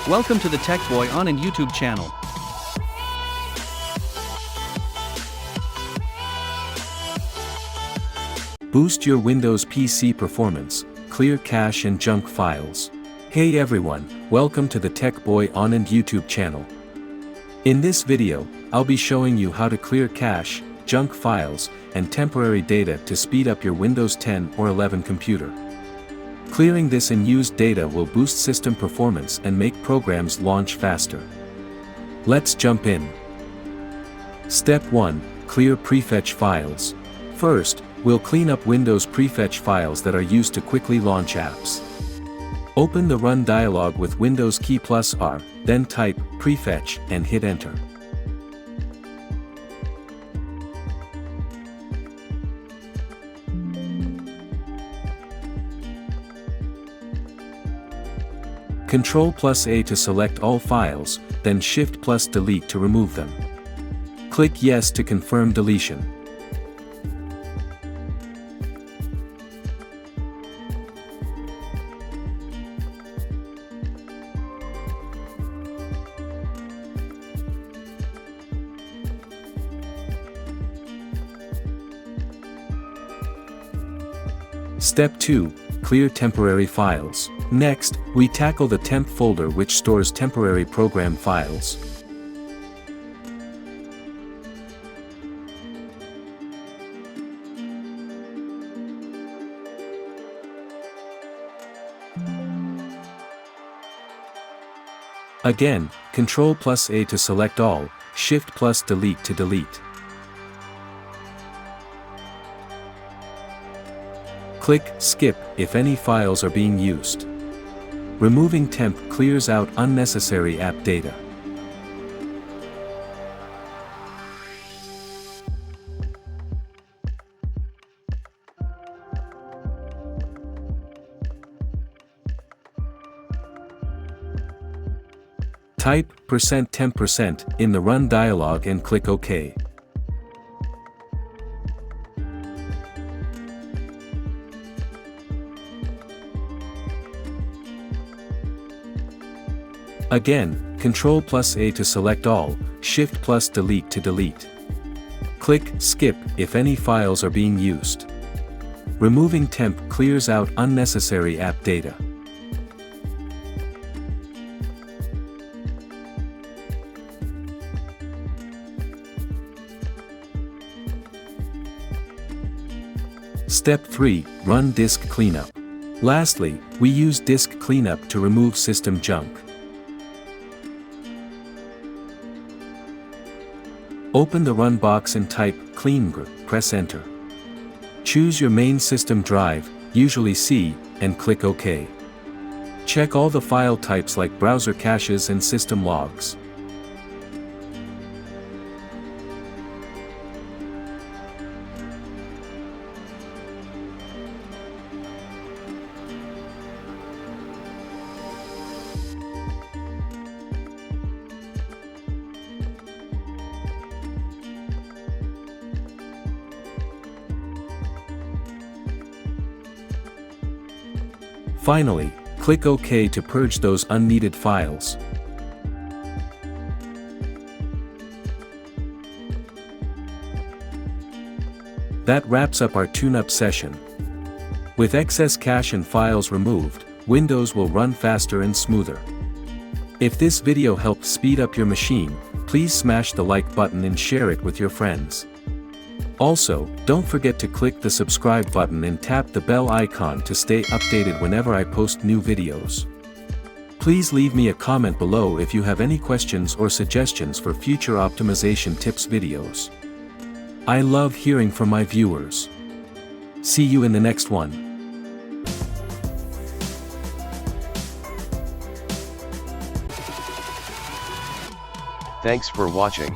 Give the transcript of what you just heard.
Welcome to the Tech Boy on and YouTube channel. Boost your Windows PC performance, clear cache and junk files. Hey everyone, welcome to the Tech Boy on and YouTube channel. In this video, I'll be showing you how to clear cache, junk files, and temporary data to speed up your Windows 10 or 11 computer. Clearing this unused data will boost system performance and make programs launch faster. Let's jump in. Step 1. Clear Prefetch files. First, we'll clean up Windows Prefetch files that are used to quickly launch apps. Open the Run dialog with Windows key +R, then type Prefetch and hit Enter. CTRL A to select all files, then Shift+Delete to remove them. Click Yes to confirm deletion. Step 2. Clear temporary files. Next, we tackle the Temp folder which stores temporary program files. Again, CTRL+A to select all, Shift+Delete to delete. Click Skip if any files are being used. Removing Temp clears out unnecessary app data. Type %temp% in the Run dialog and click OK. Again, CTRL+A to select all, Shift+Delete to delete. Click Skip if any files are being used. Removing Temp clears out unnecessary app data. Step 3. Run Disk Cleanup. Lastly, we use Disk Cleanup to remove system junk. Open the Run box and type Clean, press Enter. Choose your main system drive, usually C, and click OK. Check all the file types like browser caches and system logs. Finally, click OK to purge those unneeded files. That wraps up our tune-up session. With excess cache and files removed, Windows will run faster and smoother. If this video helped speed up your machine, please smash the like button and share it with your friends. Also, don't forget to click the subscribe button and tap the bell icon to stay updated whenever I post new videos. Please leave me a comment below if you have any questions or suggestions for future optimization tips videos. I love hearing from my viewers. See you in the next one. Thanks for watching.